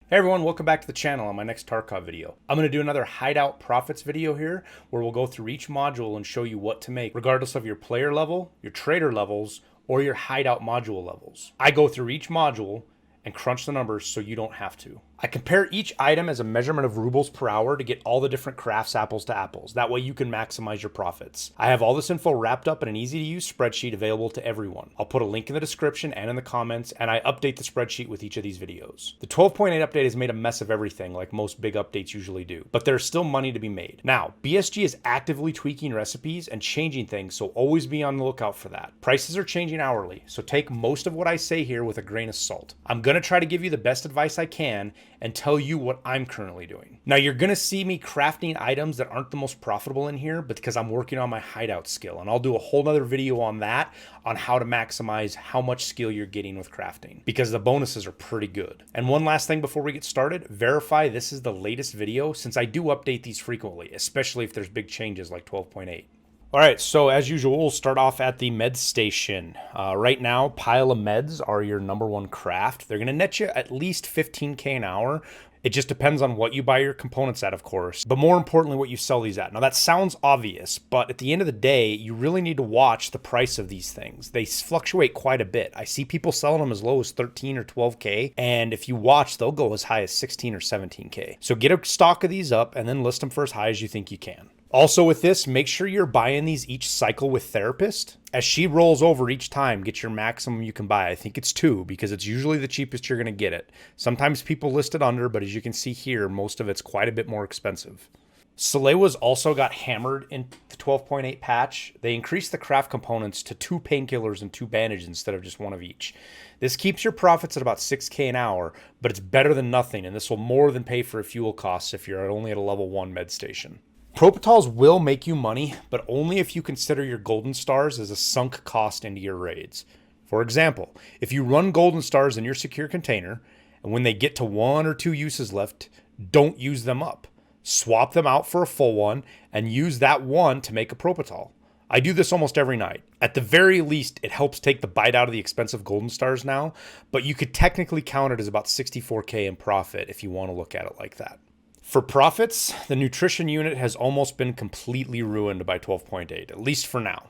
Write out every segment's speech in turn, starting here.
Hey everyone, welcome back to the channel on my next Tarkov video. I'm going to do another Hideout Profits video here where we'll go through each module and show you what to make regardless of your player level, your trader levels, or your Hideout module levels. I go through each module and crunch the numbers so you don't have to. I compare each item as a measurement of rubles per hour to get all the different crafts apples to apples. That way you can maximize your profits. I have all this info wrapped up in an easy to use spreadsheet available to everyone. I'll put a link in the description and in the comments, and I update the spreadsheet with each of these videos. The 12.8 update has made a mess of everything like most big updates usually do, but there's still money to be made. Now, BSG is actively tweaking recipes and changing things, so always be on the lookout for that. Prices are changing hourly, so take most of what I say here with a grain of salt. I'm gonna try to give you the best advice I can and tell you what I'm currently doing. Now you're gonna see me crafting items that aren't the most profitable in here because I'm working on my hideout skill, and I'll do a whole nother video on that, on how to maximize how much skill you're getting with crafting, because the bonuses are pretty good. And one last thing before we get started, verify this is the latest video since I do update these frequently, especially if there's big changes like 12.8. All right, so as usual, we'll start off at the med station. Right now, pile of meds are your #1 craft. They're gonna net you at least 15K an hour. It just depends on what you buy your components at, of course, but more importantly, what you sell these at. Now that sounds obvious, but at the end of the day, you really need to watch the price of these things. They fluctuate quite a bit. I see people selling them as low as 13 or 12K, and if you watch, they'll go as high as 16 or 17K. So get a stock of these up and then list them for as high as you think you can. Also with this, make sure you're buying these each cycle with Therapist. As she rolls over each time, get your maximum you can buy. I think it's 2 because it's usually the cheapest you're going to get it. Sometimes people list it under, but as you can see here, most of it's quite a bit more expensive. Salewa's also got hammered in the 12.8 patch. They increased the craft components to 2 painkillers and 2 bandages instead of just 1 of each. This keeps your profits at about 6K an hour, but it's better than nothing, and this will more than pay for your fuel costs if you're only at a level 1 med station. Propitals will make you money, but only if you consider your golden stars as a sunk cost into your raids. For example, if you run golden stars in your secure container, and when they get to 1 or 2 uses left, don't use them up. Swap them out for a full one, and use that one to make a propital. I do this almost every night. At the very least, it helps take the bite out of the expensive golden stars now, but you could technically count it as about 64K in profit if you want to look at it like that. For profits, the nutrition unit has almost been completely ruined by 12.8, at least for now.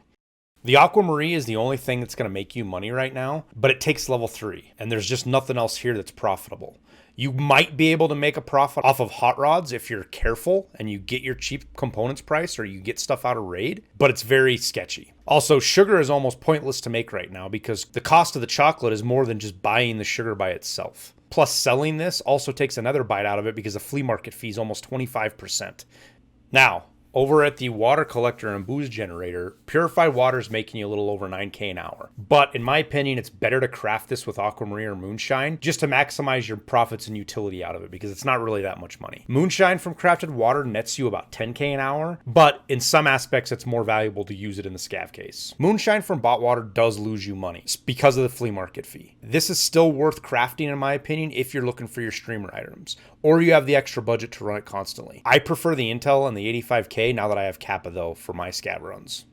The Aquamarine is the only thing that's going to make you money right now, but it takes level 3, and there's just nothing else here that's profitable. You might be able to make a profit off of hot rods if you're careful and you get your cheap components price or you get stuff out of raid, but it's very sketchy. Also, sugar is almost pointless to make right now because the cost of the chocolate is more than just buying the sugar by itself. Plus, selling this also takes another bite out of it because the flea market fee is almost 25%. Now, over at the water collector and booze generator, purified water is making you a little over 9K an hour. But in my opinion, it's better to craft this with aquamarine or moonshine just to maximize your profits and utility out of it because it's not really that much money. Moonshine from crafted water nets you about 10K an hour, but in some aspects, it's more valuable to use it in the Scav Case. Moonshine from bot water does lose you money because of the flea market fee. This is still worth crafting in my opinion if you're looking for your streamer items, or you have the extra budget to run it constantly. I prefer the Intel and the 85K now that I have Kappa though for my Scav runs.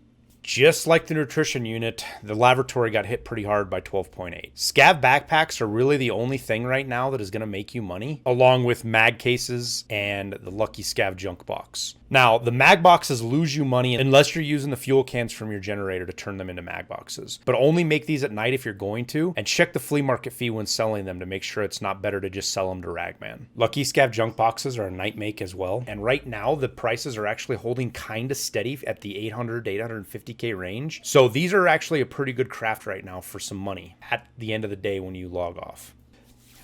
Just like the nutrition unit, the laboratory got hit pretty hard by 12.8. Scav backpacks are really the only thing right now that is going to make you money, along with mag cases and the lucky Scav junk box. Now, the mag boxes lose you money unless you're using the fuel cans from your generator to turn them into mag boxes. But only make these at night if you're going to, and check the flea market fee when selling them to make sure it's not better to just sell them to Ragman. Lucky Scav junk boxes are a night make as well, and right now the prices are actually holding kind of steady at the 800 to 850K range. So these are actually a pretty good craft right now for some money at the end of the day when you log off.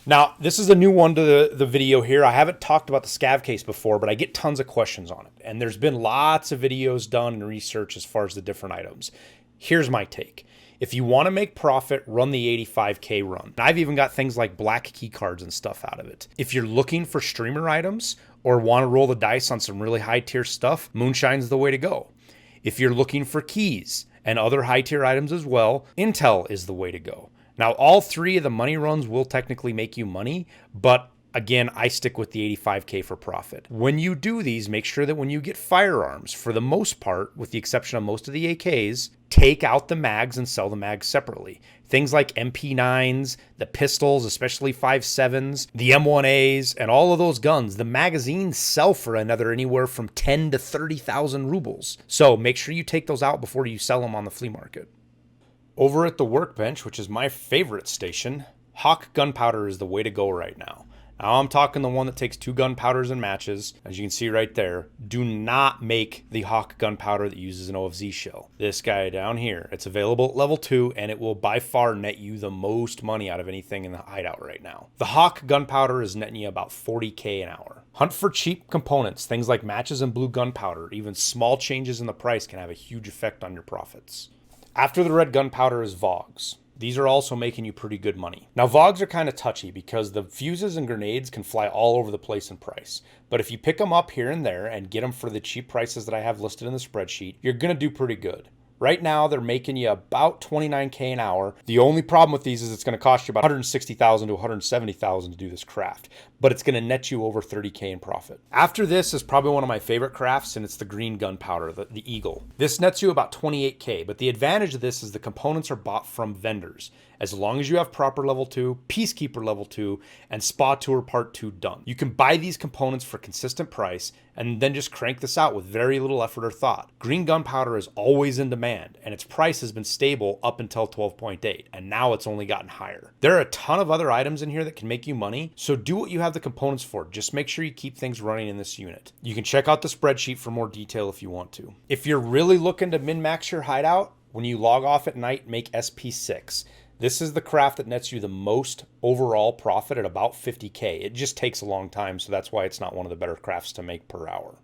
Now, this is a new one to the video here. I haven't talked about the Scav Case before, but I get tons of questions on it. And there's been lots of videos done and research as far as the different items. Here's my take. If you want to make profit, run the 85K run. I've even got things like black key cards and stuff out of it. If you're looking for streamer items or want to roll the dice on some really high tier stuff, Moonshine's the way to go. If you're looking for keys and other high tier items as well, Intel is the way to go. Now, all 3 of the money runs will technically make you money, but Again, I stick with the 85K for profit. When you do these, make sure that when you get firearms, for the most part, with the exception of most of the AKs, take out the mags and sell the mags separately. Things like MP9s, the pistols, especially 5.7s, the M1As, and all of those guns, the magazines sell for anywhere from 10 to 30,000 rubles. So make sure you take those out before you sell them on the flea market. Over at the workbench, which is my favorite station, Hawk gunpowder is the way to go right now. Now I'm talking the one that takes 2 gunpowders and matches. As you can see right there, do not make the Hawk gunpowder that uses an OFZ shell. This guy down here, it's available at level 2 and it will by far net you the most money out of anything in the hideout right now. The Hawk gunpowder is netting you about 40K an hour. Hunt for cheap components, things like matches and blue gunpowder. Even small changes in the price can have a huge effect on your profits. After the red gunpowder is VOGs. These are also making you pretty good money. Now, VOGs are kind of touchy because the fuses and grenades can fly all over the place in price. But if you pick them up here and there and get them for the cheap prices that I have listed in the spreadsheet, you're going to do pretty good. Right now, they're making you about 29K an hour. The only problem with these is it's going to cost you about 160,000 to 170,000 to do this craft, but it's going to net you over 30K in profit. After this is probably one of my favorite crafts, and it's the green gunpowder, the Eagle. This nets you about 28K, but the advantage of this is the components are bought from vendors. As long as you have proper level 2, Peacekeeper level 2, and Spa Tour Part 2 done. You can buy these components for a consistent price and then just crank this out with very little effort or thought. Green gunpowder is always in demand, and its price has been stable up until 12.8, and now it's only gotten higher. There are a ton of other items in here that can make you money, so do what you have the components for. Just make sure you keep things running in this unit. You can check out the spreadsheet for more detail if you want to. If you're really looking to min-max your hideout, when you log off at night, make SP6. This is the craft that nets you the most overall profit at about 50K. It just takes a long time, so that's why it's not one of the better crafts to make per hour.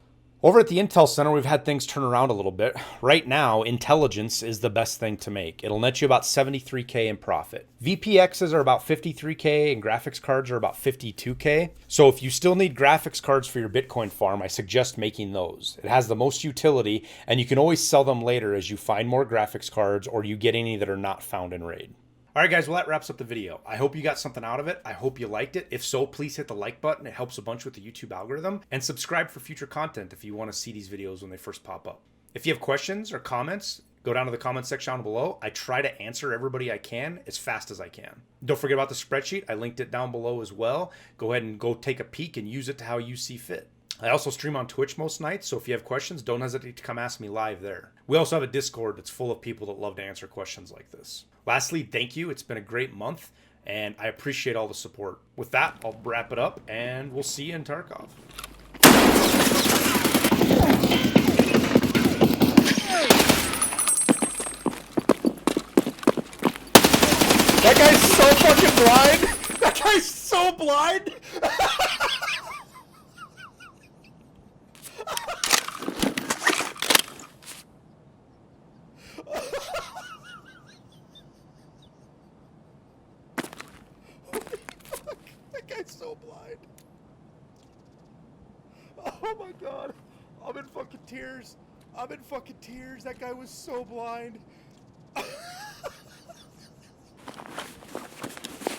Over at the Intel Center, we've had things turn around a little bit. Right now, intelligence is the best thing to make. It'll net you about 73K in profit. VPXs are about 53K and graphics cards are about 52K. So if you still need graphics cards for your Bitcoin farm, I suggest making those. It has the most utility, and you can always sell them later as you find more graphics cards or you get any that are not found in raid. All right, guys, well, that wraps up the video. I hope you got something out of it. I hope you liked it. If so, please hit the like button. It helps a bunch with the YouTube algorithm. And subscribe for future content if you want to see these videos when they first pop up. If you have questions or comments, go down to the comment section down below. I try to answer everybody I can as fast as I can. Don't forget about the spreadsheet. I linked it down below as well. Go ahead and go take a peek and use it to how you see fit. I also stream on Twitch most nights, so if you have questions, don't hesitate to come ask me live there. We also have a Discord that's full of people that love to answer questions like this. Lastly, thank you. It's been a great month, and I appreciate all the support. With that, I'll wrap it up, and we'll see you in Tarkov. That guy's so fucking blind! That guy's so blind! So blind. Oh my god. I'm in fucking tears. That guy was so blind.